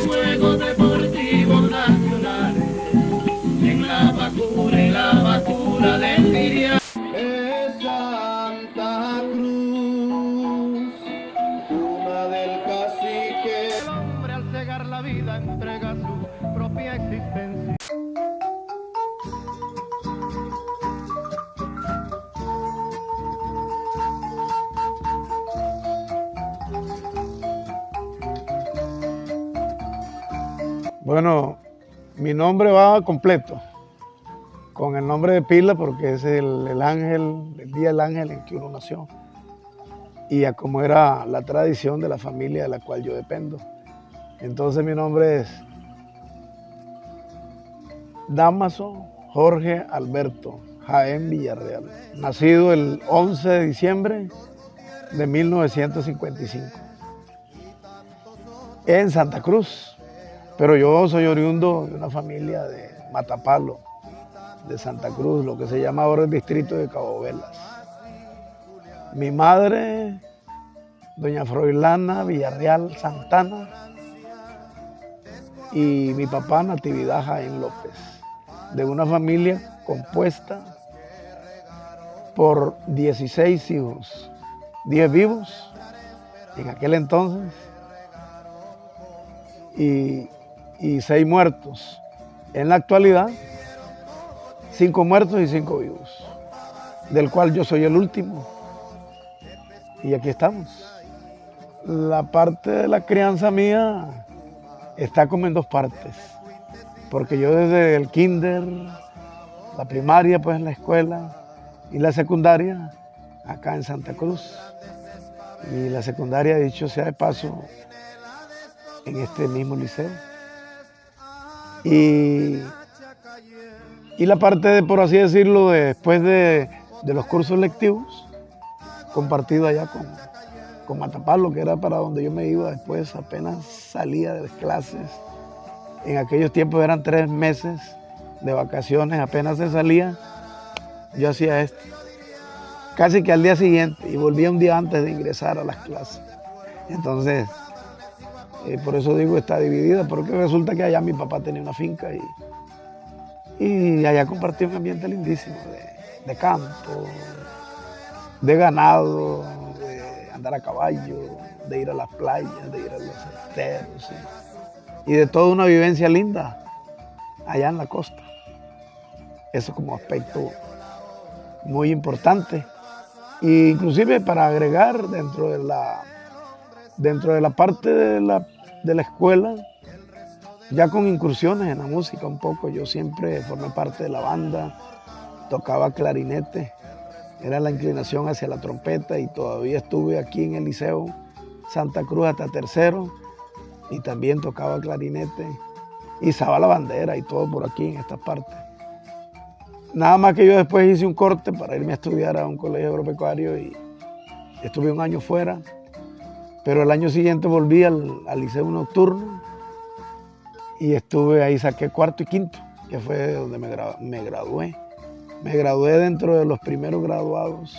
Juegos deportivos nacionales, en la basura y la basura del Miriam. Es Santa Cruz, cuna del cacique. El hombre al cegar la vida entrega su propia existencia. Bueno, mi nombre va completo, con el nombre de pila porque es el ángel, el día del ángel en que uno nació. Y a como era la tradición de la familia de la cual yo dependo. Entonces mi nombre es Dámaso Jorge Alberto Jaén Villarreal, nacido el 11 de diciembre de 1955 en Santa Cruz. Pero yo soy oriundo de una familia de Matapalo, de Santa Cruz, lo que se llama ahora el distrito de Cabo Velas. Mi madre, doña Froilana Villarreal Santana, y mi papá, Natividad Jaén López, de una familia compuesta por 16 hijos, 10 vivos en aquel entonces y 6 muertos. En la actualidad, 5 muertos y 5 vivos, del cual yo soy el último. Y aquí estamos. La parte de la crianza mía está como en 2 partes, porque yo desde el kinder, la primaria pues en la escuela y la secundaria acá en Santa Cruz. Y la secundaria, dicho sea de paso, en este mismo liceo. Y la parte, por así decirlo, después de los cursos lectivos, compartido allá con Matapalo, que era para donde yo me iba después, apenas salía de las clases. En aquellos tiempos eran 3 meses de vacaciones, apenas se salía, yo hacía esto. Casi que al día siguiente, y volvía un día antes de ingresar a las clases. Entonces, por eso digo, está dividida, porque resulta que allá mi papá tenía una finca y allá compartí un ambiente lindísimo de campo, de ganado, de andar a caballo, de ir a las playas, de ir a los esteros, y de toda una vivencia linda allá en la costa. Eso como aspecto muy importante. E inclusive para agregar dentro de la parte de la escuela, ya con incursiones en la música un poco, yo siempre formé parte de la banda, tocaba clarinete, era la inclinación hacia la trompeta y todavía estuve aquí en el Liceo Santa Cruz hasta tercero y también tocaba clarinete, izaba la bandera y todo por aquí en esta parte. Nada más que yo después hice un corte para irme a estudiar a un colegio agropecuario y estuve un año fuera, pero el año siguiente volví al liceo nocturno y estuve ahí, saqué 4º y 5º, que fue donde me gradué. Me gradué dentro de los primeros graduados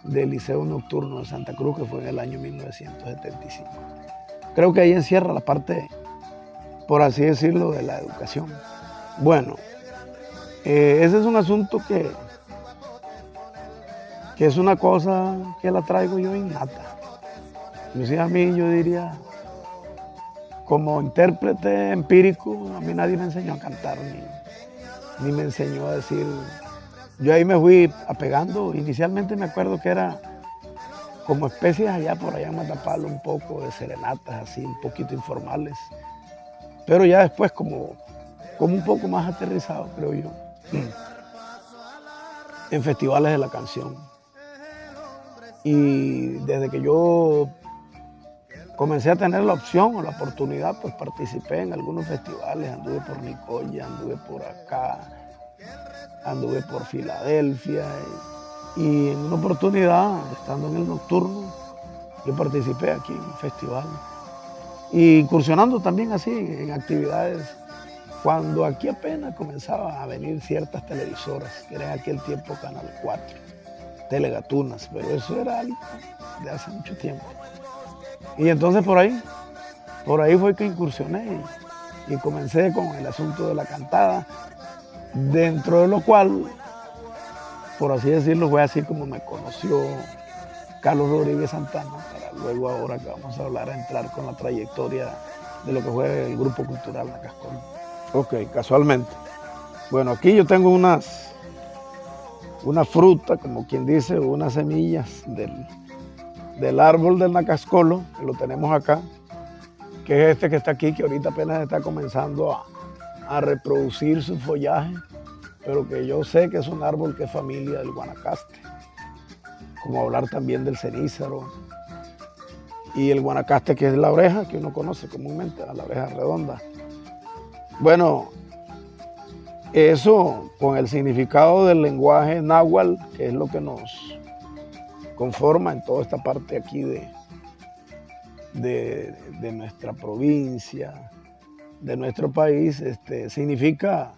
del Liceo Nocturno de Santa Cruz, que fue en el año 1975. Creo que ahí encierra la parte, por así decirlo, de la educación. Bueno, ese es un asunto que es una cosa que la traigo yo innata. Inclusive a mí, yo diría, como intérprete empírico, a mí nadie me enseñó a cantar, ni me enseñó a decir. Yo ahí me fui apegando. Inicialmente me acuerdo que era como especies allá por allá en Matapalo, un poco de serenatas, así, un poquito informales. Pero ya después como un poco más aterrizado, creo yo, en festivales de la canción. Y desde que yo comencé a tener la opción o la oportunidad, pues participé en algunos festivales, anduve por Nicoya, anduve por acá, anduve por Filadelfia y en una oportunidad, estando en el nocturno, yo participé aquí en un festival y incursionando también así en actividades cuando aquí apenas comenzaban a venir ciertas televisoras, que era en aquel tiempo Canal 4, Telegatunas, pero eso era algo de hace mucho tiempo. Y entonces por ahí por ahí fue que incursioné y comencé con el asunto de la cantada, dentro de lo cual, por así decirlo, fue así como me conoció Carlos Rodríguez Santana, para luego ahora que vamos a hablar, a entrar con la trayectoria de lo que fue el Grupo Cultural Nacascolo. Ok, casualmente. Bueno, aquí yo tengo una fruta, como quien dice, unas semillas del árbol del Nacascolo, que lo tenemos acá, que es este que está aquí, que ahorita apenas está comenzando a reproducir su follaje, pero que yo sé que es un árbol que es familia del guanacaste, como hablar también del cenízaro, y el guanacaste, que es la oreja que uno conoce comúnmente, la oreja redonda. Bueno, eso con el significado del lenguaje náhuatl, que es lo que nos conforma en toda esta parte aquí de nuestra provincia, de nuestro país, significa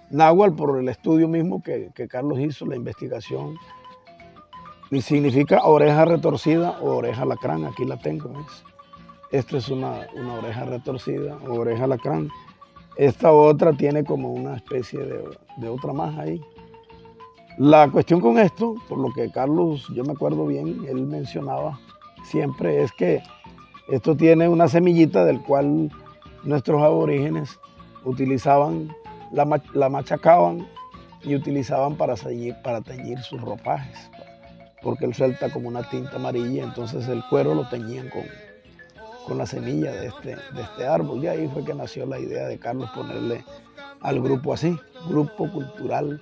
náhuatl por el estudio mismo que Carlos hizo, la investigación, y significa oreja retorcida o oreja alacrán. Aquí la tengo, ¿ves? Esta es una oreja retorcida o oreja alacrán. Esta otra tiene como una especie de otra más ahí. La cuestión con esto, por lo que Carlos, yo me acuerdo bien, él mencionaba siempre, es que esto tiene una semillita del cual nuestros aborígenes utilizaban, la machacaban y utilizaban para teñir sus ropajes, porque él suelta como una tinta amarilla, entonces el cuero lo teñían con la semilla de este árbol. Y ahí fue que nació la idea de Carlos ponerle al grupo así, Grupo Cultural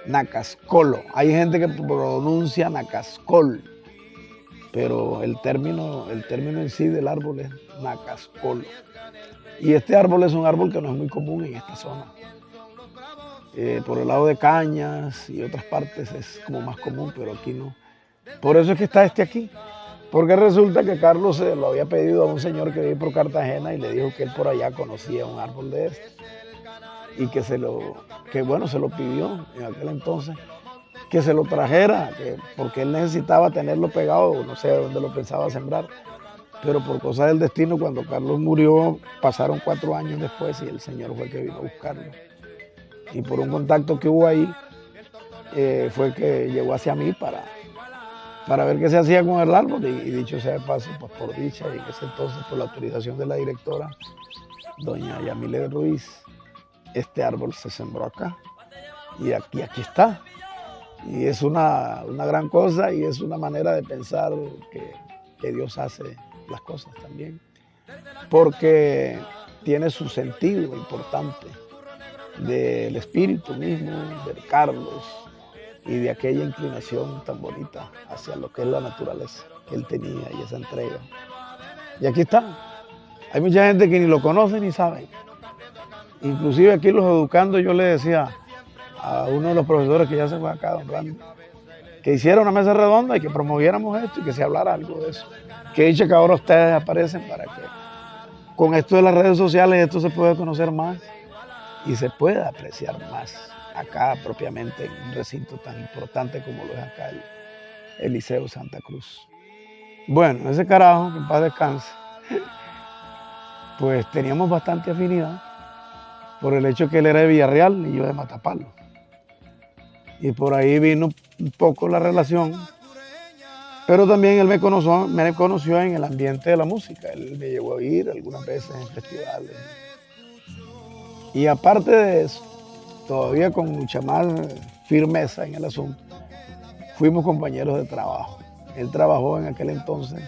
Nacascolo. Hay gente que pronuncia Nacascol, pero el término en sí del árbol es Nacascolo. Y este árbol es un árbol que no es muy común en esta zona. Por el lado de Cañas y otras partes es como más común, pero aquí no. Por eso es que está este aquí. Porque resulta que Carlos se lo había pedido a un señor que vive por Cartagena y le dijo que él por allá conocía un árbol de este. Y que se lo pidió en aquel entonces, que se lo trajera, porque él necesitaba tenerlo pegado, no sé dónde lo pensaba sembrar. Pero por cosas del destino, cuando Carlos murió, pasaron 4 años después y el señor fue el que vino a buscarlo. Y por un contacto que hubo ahí, fue que llegó hacia mí para ver qué se hacía con el árbol. Y dicho sea de paso, pues por dicha, y en ese entonces, por la autorización de la directora, doña Yamile Ruiz, este árbol se sembró acá. Y aquí está. Y es una gran cosa y es una manera de pensar que Dios hace las cosas también, porque tiene su sentido importante del espíritu mismo, del Carlos y de aquella inclinación tan bonita hacia lo que es la naturaleza que él tenía y esa entrega. Y aquí está. Hay mucha gente que ni lo conoce ni sabe. Inclusive aquí los educandos, yo le decía a uno de los profesores que ya se fue acá, don Randy, que hiciera una mesa redonda y que promoviéramos esto y que se hablara algo de eso. Que dicho que ahora ustedes aparecen para que con esto de las redes sociales esto se pueda conocer más y se pueda apreciar más acá propiamente en un recinto tan importante como lo es acá el Liceo Santa Cruz. Bueno, ese carajo, que en paz descanse, pues teníamos bastante afinidad por el hecho que él era de Villarreal y yo de Matapalo. Y por ahí vino un poco la relación. Pero también él me conoció en el ambiente de la música. Él me llevó a ir algunas veces en festivales. Y aparte de eso, todavía con mucha más firmeza en el asunto, fuimos compañeros de trabajo. Él trabajó en aquel entonces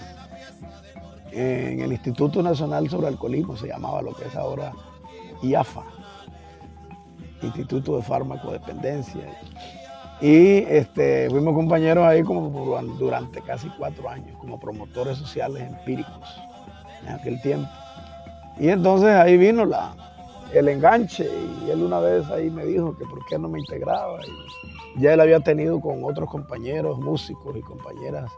en el Instituto Nacional sobre Alcoholismo, se llamaba lo que es ahora IAFA, Instituto de Farmacodependencia. Y fuimos compañeros ahí como durante casi 4 años, como promotores sociales empíricos en aquel tiempo. Y entonces ahí vino el enganche y él una vez ahí me dijo que por qué no me integraba. Y ya él había tenido con otros compañeros, músicos y compañeras,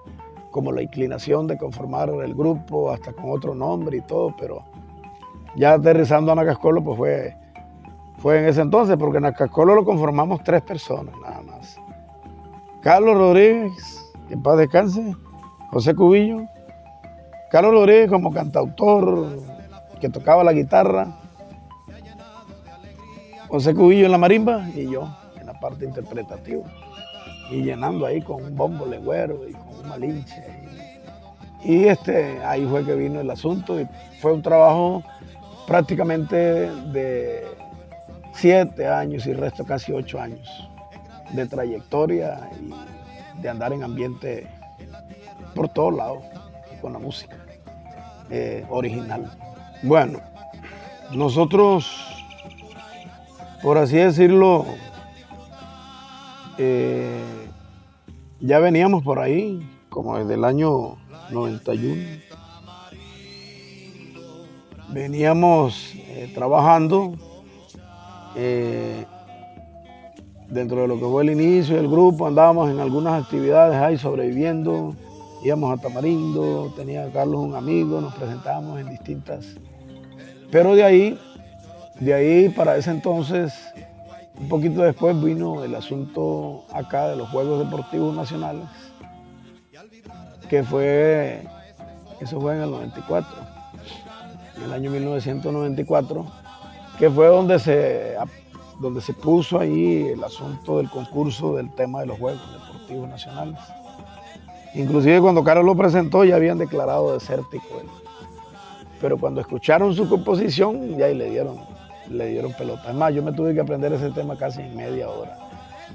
como la inclinación de conformar el grupo, hasta con otro nombre y todo, pero ya aterrizando a Nacascolo, pues fue en ese entonces, porque en Nacascolo lo conformamos 3 personas nada más. Carlos Rodríguez, que en paz descanse, José Cubillo. Carlos Rodríguez como cantautor, que tocaba la guitarra, José Cubillo en la marimba y yo en la parte interpretativa. Y llenando ahí con un bombo legüero y con un malinche. Y ahí fue que vino el asunto y fue un trabajo prácticamente de 7 años y resto casi 8 años de trayectoria y de andar en ambiente por todos lados con la música original. Bueno, nosotros, por así decirlo, ya veníamos por ahí como desde el año 91. Veníamos trabajando dentro de lo que fue el inicio del grupo, andábamos en algunas actividades ahí sobreviviendo, íbamos a Tamarindo, tenía a Carlos un amigo, nos presentábamos en distintas. Pero de ahí para ese entonces, un poquito después vino el asunto acá de los Juegos Deportivos Nacionales, eso fue en el 94, en el año 1994, que fue donde se puso ahí el asunto del concurso del tema de los Juegos Deportivos Nacionales. Inclusive cuando Carlos lo presentó ya habían declarado desértico él. Pero cuando escucharon su composición ya le dieron pelota. Además, yo me tuve que aprender ese tema casi en media hora.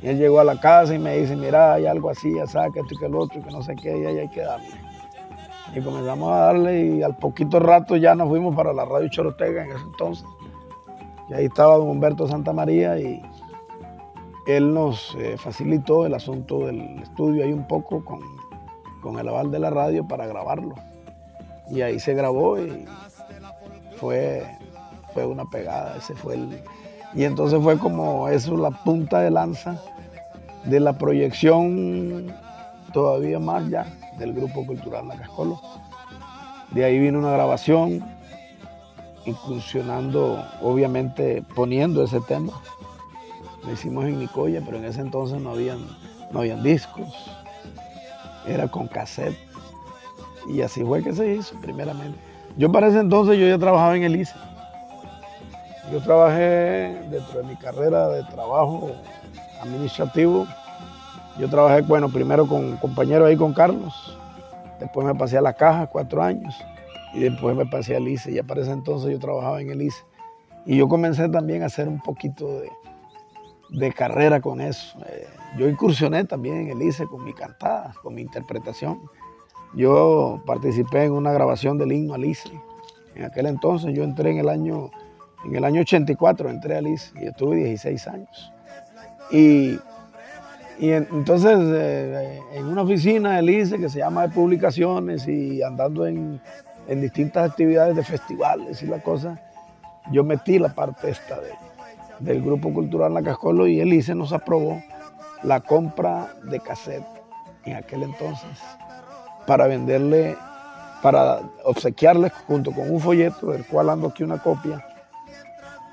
Y él llegó a la casa y me dice, mira, hay algo así, ya saca esto y que el otro, y que no sé qué, y ahí hay que darle. Y comenzamos a darle y al poquito rato ya nos fuimos para la radio Chorotega en ese entonces. Y ahí estaba don Humberto Santamaría y él nos facilitó el asunto del estudio ahí un poco con el aval de la radio para grabarlo. Y ahí se grabó y fue una pegada, y entonces fue como eso la punta de lanza de la proyección todavía más ya del Grupo Cultural Nacascolo. De ahí vino una grabación incursionando, obviamente poniendo ese tema. Lo hicimos en Nicoya, pero en ese entonces no habían discos, era con cassette. Y así fue que se hizo primeramente. Yo para ese entonces yo ya trabajaba en el ICE. Yo trabajé dentro de mi carrera de trabajo administrativo. Yo trabajé, bueno, primero con compañeros ahí con Carlos. Después me pasé a la Caja 4 años. Y después me pasé al ICE. Ya para ese entonces yo trabajaba en el ICE. Y yo comencé también a hacer un poquito de carrera con eso. Yo incursioné también en el ICE con mi cantada, con mi interpretación. Yo participé en una grabación del himno al ICE. En aquel entonces yo entré en el año 84, entré al ICE y estuve 16 años. Y entonces en una oficina del ICE que se llama de publicaciones y andando en distintas actividades de festivales y la cosa, yo metí la parte del Grupo Cultural Nacascolo y el ICE nos aprobó la compra de cassette en aquel entonces para venderle, para obsequiarles junto con un folleto, del cual ando aquí una copia,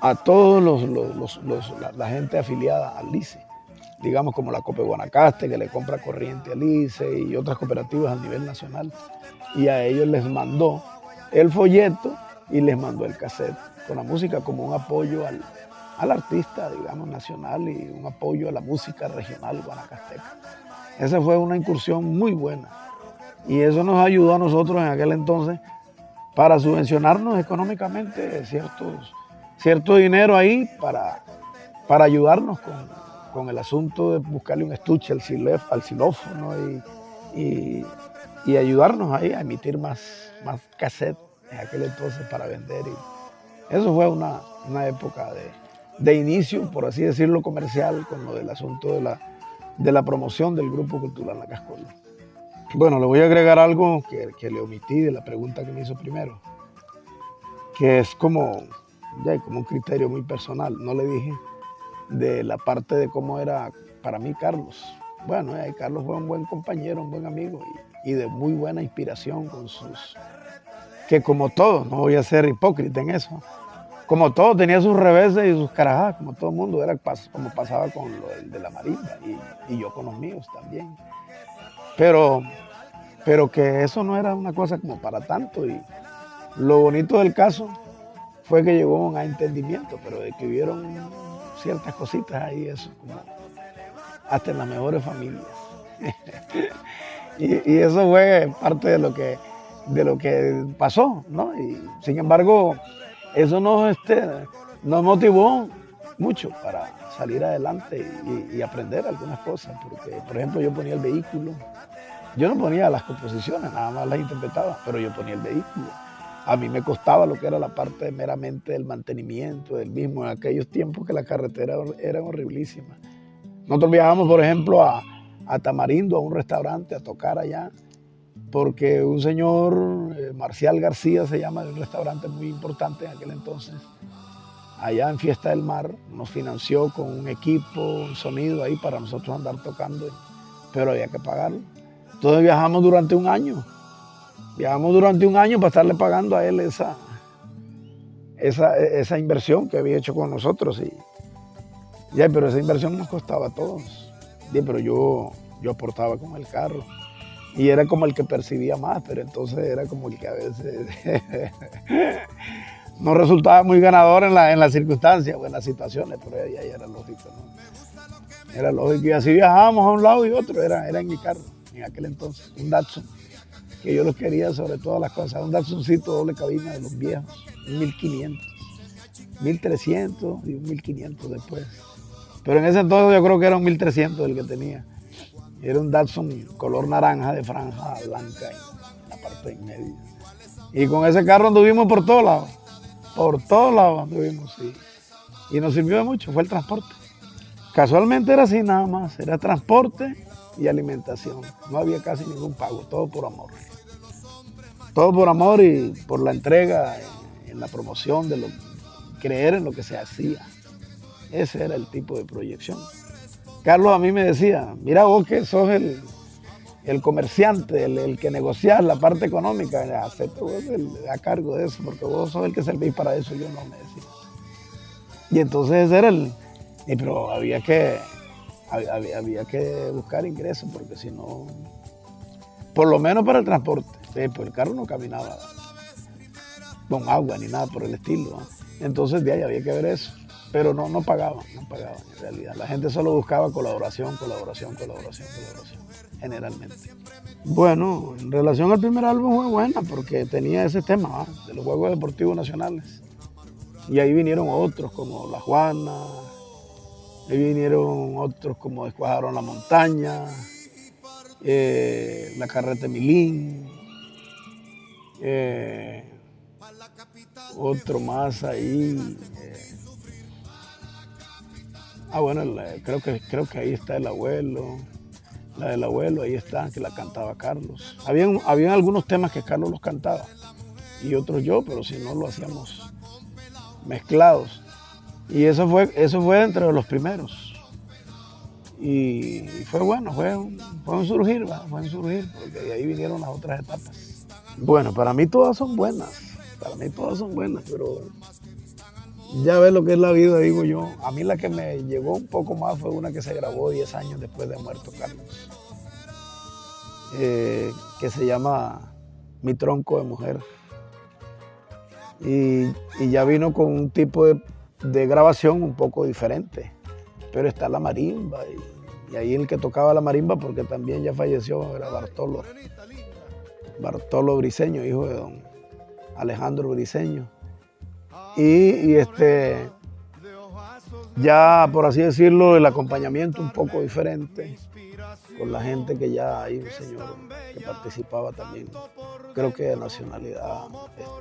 a todos la gente afiliada al ICE, digamos como la Cope Guanacaste, que le compra corriente al ICE y otras cooperativas a nivel nacional, y a ellos les mandó el folleto y les mandó el cassette con la música como un apoyo al artista, digamos, nacional y un apoyo a la música regional guanacasteca. Esa fue una incursión muy buena. Y eso nos ayudó a nosotros en aquel entonces para subvencionarnos económicamente cierto dinero ahí para ayudarnos con el asunto de buscarle un estuche al xilófono y ayudarnos ahí a emitir más cassette en aquel entonces para vender. Y eso fue una época de inicio, por así decirlo, comercial con lo del asunto de la promoción del Grupo Cultural Nacascolo. Bueno, le voy a agregar algo que le omití de la pregunta que me hizo primero, que es como un criterio muy personal. No le dije de la parte de cómo era para mí Carlos. Bueno, Carlos fue un buen compañero, un buen amigo y de muy buena inspiración que como todo, no voy a ser hipócrita en eso, como todo tenía sus reveses y sus carajadas, como todo el mundo, era como pasaba con lo de la marimba y yo con los míos también. Pero que eso no era una cosa como para tanto. Y lo bonito del caso fue que llegó a entendimiento, pero de que hubieron ciertas cositas ahí, eso, como hasta en las mejores familias. y eso fue parte de lo que pasó, ¿no? Y sin embargo, eso nos motivó mucho para salir adelante y aprender algunas cosas, porque, por ejemplo, yo ponía el vehículo, yo no ponía las composiciones, nada más las interpretaba, pero yo ponía el vehículo. A mí me costaba lo que era la parte meramente del mantenimiento del mismo, en aquellos tiempos que las carreteras eran horriblísimas. Nosotros viajábamos, por ejemplo, a Tamarindo, a un restaurante, a tocar allá, porque un señor, Marcial García se llama, de un restaurante muy importante en aquel entonces, allá en Fiesta del Mar, nos financió con un equipo, un sonido ahí para nosotros andar tocando, pero había que pagarlo. Entonces viajamos durante un año para estarle pagando a él esa inversión que había hecho con nosotros. Pero esa inversión nos costaba a todos. Pero yo aportaba con el carro. Y era como el que percibía más, pero entonces era como el que a veces no resultaba muy ganador en las circunstancias o en las situaciones, pero ahí era lógico, ¿no? Era lógico. Y así viajábamos a un lado y otro, era en mi carro, en aquel entonces, un Datsun, que yo los quería sobre todas las cosas, un Datsuncito doble cabina de los viejos, un 1500, 1300 y un 1500 después. Pero en ese entonces yo creo que era un 1300 el que tenía. Era un Datsun color naranja de franja blanca en la parte de en medio. Y con ese carro anduvimos por todos lados anduvimos, sí. Y nos sirvió de mucho, fue el transporte. Casualmente era así nada más, era transporte y alimentación. No había casi ningún pago, todo por amor. Todo por amor y por la entrega en la promoción de creer en lo que se hacía. Ese era el tipo de proyección. Carlos a mí me decía, mira vos que sos el comerciante, el que negociás la parte económica, acepta vos a cargo de eso, porque vos sos el que servís para eso, yo no, me decía. Y entonces ese era pero había que buscar ingresos, porque si no, por lo menos para el transporte, pues el carro no caminaba con agua ni nada por el estilo, ¿no? Entonces de ahí había que ver eso. Pero no pagaban en realidad. La gente solo buscaba colaboración, generalmente. Bueno, en relación al primer álbum fue buena porque tenía ese tema, ¿no?, de los Juegos Deportivos Nacionales. Y ahí vinieron otros como La Juana, ahí vinieron otros como Descuajaron la Montaña, La Carreta Milín, otro más ahí. Bueno, creo que ahí está El Abuelo, la del Abuelo, ahí está, que la cantaba Carlos. Habían algunos temas que Carlos los cantaba y otros yo, pero si no lo hacíamos mezclados. Y eso fue entre los primeros. Y fue bueno, fue un surgir, porque de ahí vinieron las otras etapas. Bueno, para mí todas son buenas, pero ya ves lo que es la vida, digo yo. A mí la que me llegó un poco más fue una que se grabó 10 años después de muerto Carlos, que se llama Mi Tronco de Mujer. Y ya vino con un tipo de grabación un poco diferente, pero está la marimba, y ahí el que tocaba la marimba, porque también ya falleció, era Bartolo Briceño, hijo de don Alejandro Briceño. Y ya, por así decirlo, el acompañamiento un poco diferente, con la gente que ya hay un señor que participaba también, creo que de nacionalidad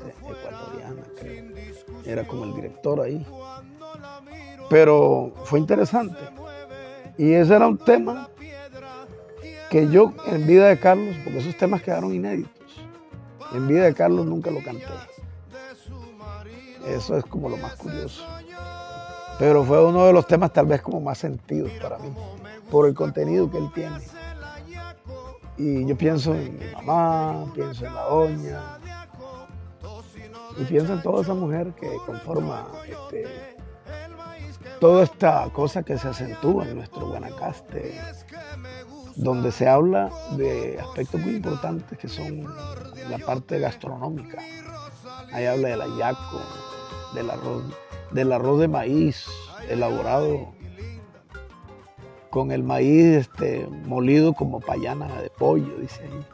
ecuatoriana, creo. Era como el director ahí. Pero fue interesante. Y ese era un tema que yo, en vida de Carlos, porque esos temas quedaron inéditos, en vida de Carlos nunca lo canté. Eso es como lo más curioso. Pero fue uno de los temas tal vez como más sentidos para mí, por el contenido que él tiene. Y yo pienso en mi mamá, pienso en la doña, y pienso en toda esa mujer que conforma toda esta cosa que se acentúa en nuestro Guanacaste, donde se habla de aspectos muy importantes que son la parte gastronómica. Ahí habla del hallaco, del arroz de maíz elaborado con el maíz molido como payana de pollo, dice ahí.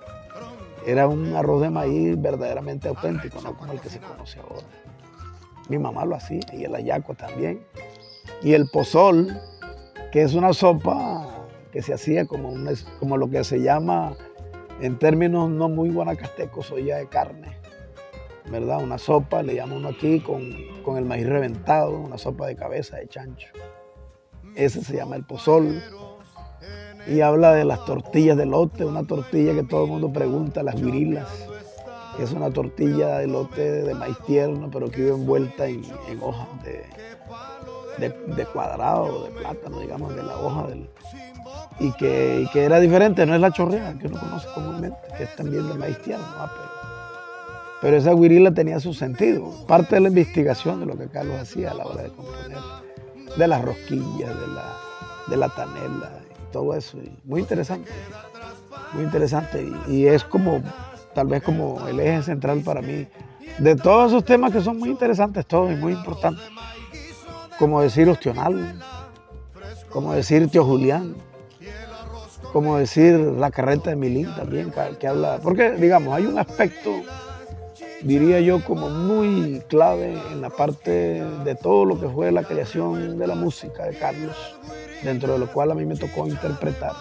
Era un arroz de maíz verdaderamente auténtico, no como el que se conoce ahora. Mi mamá lo hacía, y el hallaco también. Y el pozol, que es una sopa que se hacía como lo que se llama, en términos no muy guanacastecos, olla de carne, ¿verdad? Una sopa, le llama uno aquí, con el maíz reventado, una sopa de cabeza de chancho. Ese se llama el pozol. Y habla de las tortillas de elote, una tortilla que todo el mundo pregunta, las guirilas, que es una tortilla de elote de maíz tierno, pero que iba envuelta en hojas de cuadrado, de plátano, digamos, de la hoja y que era diferente, no es la chorreada que uno conoce comúnmente, que es también de maíz tierno, pero esa guirila tenía su sentido, parte de la investigación de lo que Carlos hacía a la hora de componer, de las rosquillas, de la tanela, y todo eso, y muy interesante, y es como, tal vez como el eje central para mí, de todos esos temas que son muy interesantes todos y muy importantes, como decir Ostional, como decir Tío Julián, como decir La Carreta de Milín también, que habla, porque digamos, hay un aspecto, diría yo, como muy clave en la parte de todo lo que fue la creación de la música de Carlos, dentro de lo cual a mí me tocó interpretar,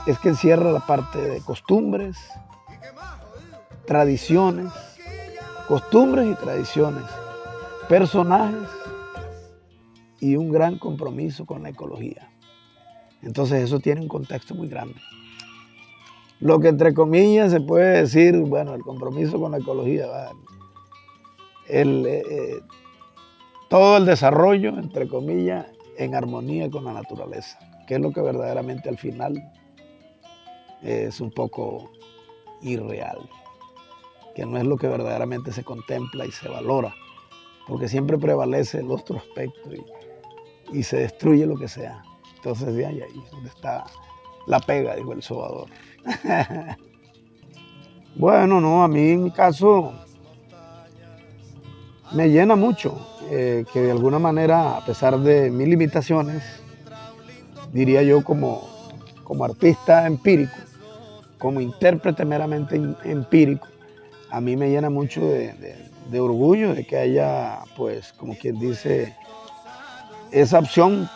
es que encierra la parte de costumbres y tradiciones, personajes y un gran compromiso con la ecología. Entonces eso tiene un contexto muy grande. Lo que entre comillas se puede decir, bueno, el compromiso con la ecología, todo el desarrollo, entre comillas, en armonía con la naturaleza, que es lo que verdaderamente al final es un poco irreal, que no es lo que verdaderamente se contempla y se valora, porque siempre prevalece el otro aspecto y se destruye lo que sea. Entonces de ahí es donde está la pega, dijo el sobador. Bueno, no, a mí en mi caso me llena mucho que de alguna manera, a pesar de mis limitaciones, diría yo como artista empírico, como intérprete meramente empírico, a mí me llena mucho de orgullo de que haya, pues, como quien dice, esa opción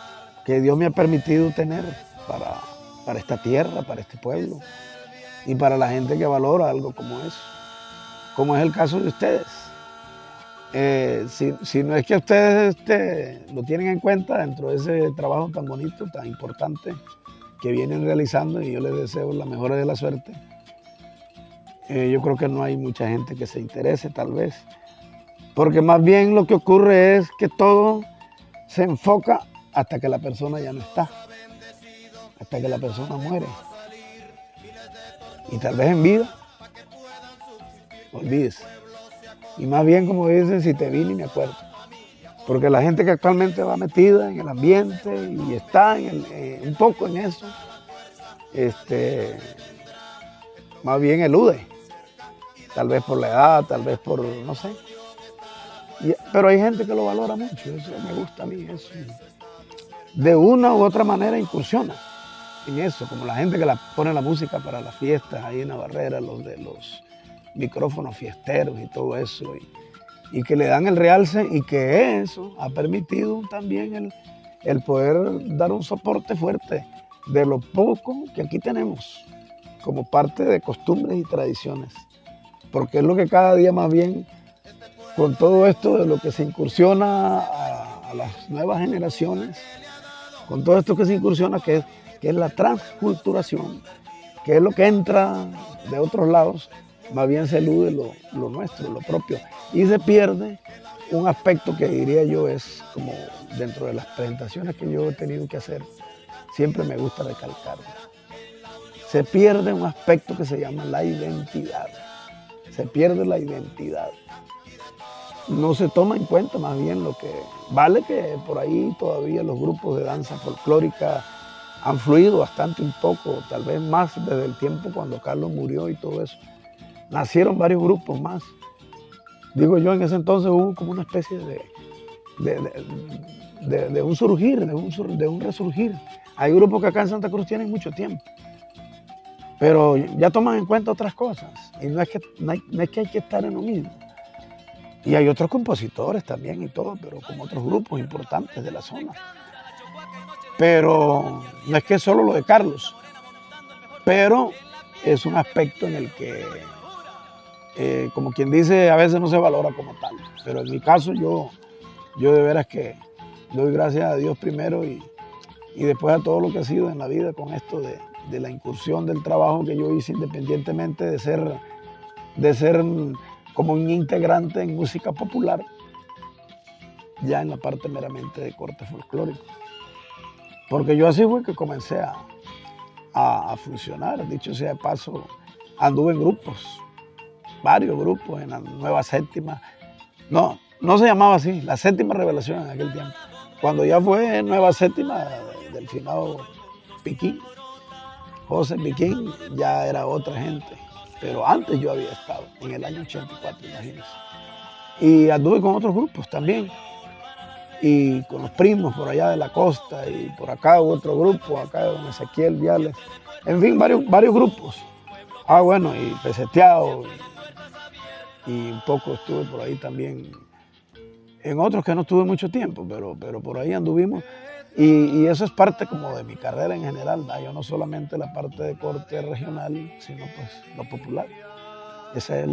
que Dios me ha permitido tener para esta tierra, para este pueblo y para la gente que valora algo como eso, como es el caso de ustedes. Si no es que ustedes lo tienen en cuenta dentro de ese trabajo tan bonito, tan importante que vienen realizando, y yo les deseo la mejor de la suerte, yo creo que no hay mucha gente que se interese tal vez, porque más bien lo que ocurre es que todo se enfoca hasta que la persona ya no está, hasta que la persona muere. Y tal vez en vida, olvídese. Y más bien, como dicen, si te vi ni me acuerdo. Porque la gente que actualmente va metida en el ambiente y está un poco en eso, más bien elude. Tal vez por la edad, tal vez por, no sé. Pero hay gente que lo valora mucho, eso me gusta a mí, eso. De una u otra manera incursiona en eso, como la gente que pone la música para las fiestas ahí en la barrera, los de los micrófonos fiesteros y todo eso, y que le dan el realce, y que eso ha permitido también el poder dar un soporte fuerte de lo poco que aquí tenemos como parte de costumbres y tradiciones, porque es lo que cada día más bien, con todo esto de lo que se incursiona a las nuevas generaciones, con todo esto que se incursiona, que es la transculturación, que es lo que entra de otros lados, más bien se elude lo nuestro, lo propio, y se pierde un aspecto que diría yo es como dentro de las presentaciones que yo he tenido que hacer, siempre me gusta recalcar. Se pierde un aspecto que se llama la identidad, se pierde la identidad. No se toma en cuenta más bien lo que vale, que por ahí todavía los grupos de danza folclórica han fluido bastante un poco, tal vez más desde el tiempo cuando Carlos murió y todo eso. Nacieron varios grupos más, digo yo, en ese entonces hubo como una especie de un surgir, de un resurgir. Hay grupos que acá en Santa Cruz tienen mucho tiempo, pero ya toman en cuenta otras cosas. Y no es que hay que estar en lo mismo. Y hay otros compositores también y todo, pero como otros grupos importantes de la zona. Pero no es que es solo lo de Carlos, pero es un aspecto en el que, como quien dice, a veces no se valora como tal. Pero en mi caso yo de veras que doy gracias a Dios primero y después a todo lo que ha sido en la vida con esto de la incursión del trabajo que yo hice independientemente de ser como un integrante en música popular, ya en la parte meramente de corte folclórico. Porque yo así fue que comencé a funcionar. Dicho sea de paso, anduve en grupos, varios grupos, en la Nueva Séptima. No se llamaba así, la Séptima Revelación en aquel tiempo. Cuando ya fue Nueva Séptima del finado Piquín, José Piquín, ya era otra gente. Pero antes yo había estado, en el año 84, imagínense. Y anduve con otros grupos también. Y con los primos por allá de la costa, y por acá hubo otro grupo, acá de don Ezequiel Viales. En fin, varios grupos. Bueno, y Peseteado, y un poco estuve por ahí también en otros que no estuve mucho tiempo, pero por ahí anduvimos. Y eso es parte como de mi carrera en general, ¿verdad? Yo no solamente la parte de corte regional, sino pues lo popular. Esa es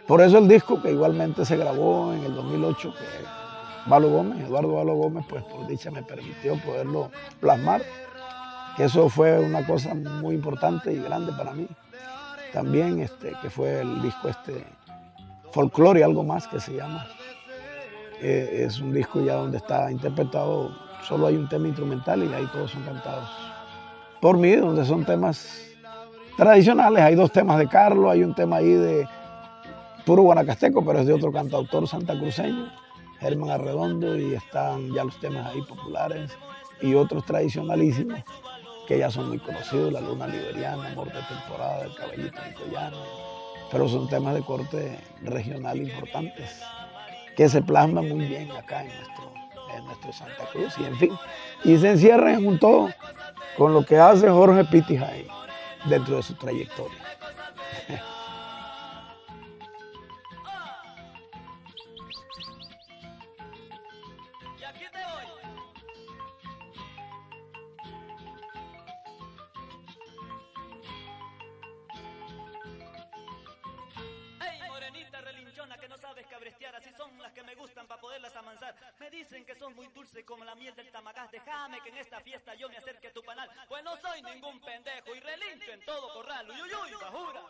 Por eso el disco que igualmente se grabó en el 2008, que Eduardo Valo Gómez, pues por dicha me permitió poderlo plasmar, que eso fue una cosa muy importante y grande para mí. También que fue el disco Folklore y algo más que se llama. Es un disco ya donde está interpretado, solo hay un tema instrumental y ahí todos son cantados por mí, donde son temas tradicionales. Hay 2 temas de Carlos, hay un tema ahí de puro guanacasteco, pero es de otro cantautor santacruceño, Germán Arredondo, y están ya los temas ahí populares y otros tradicionalísimos que ya son muy conocidos, La Luna Liberiana, Amor de Temporada, El Caballito Nicoyano, pero son temas de corte regional importantes que se plasman muy bien acá en nuestro Santa Cruz, y en fin, y se encierran en un todo con lo que hace Jorge Pitijay dentro de su trayectoria. Relinchona que no sabes cabrestear, así son las que me gustan para poderlas amansar. Me dicen que son muy dulces como la miel del tamagás. Déjame que en esta fiesta yo me acerque a tu panal, pues no soy ningún pendejo y relincho en todo corral. Uy, uy, uy, bajura.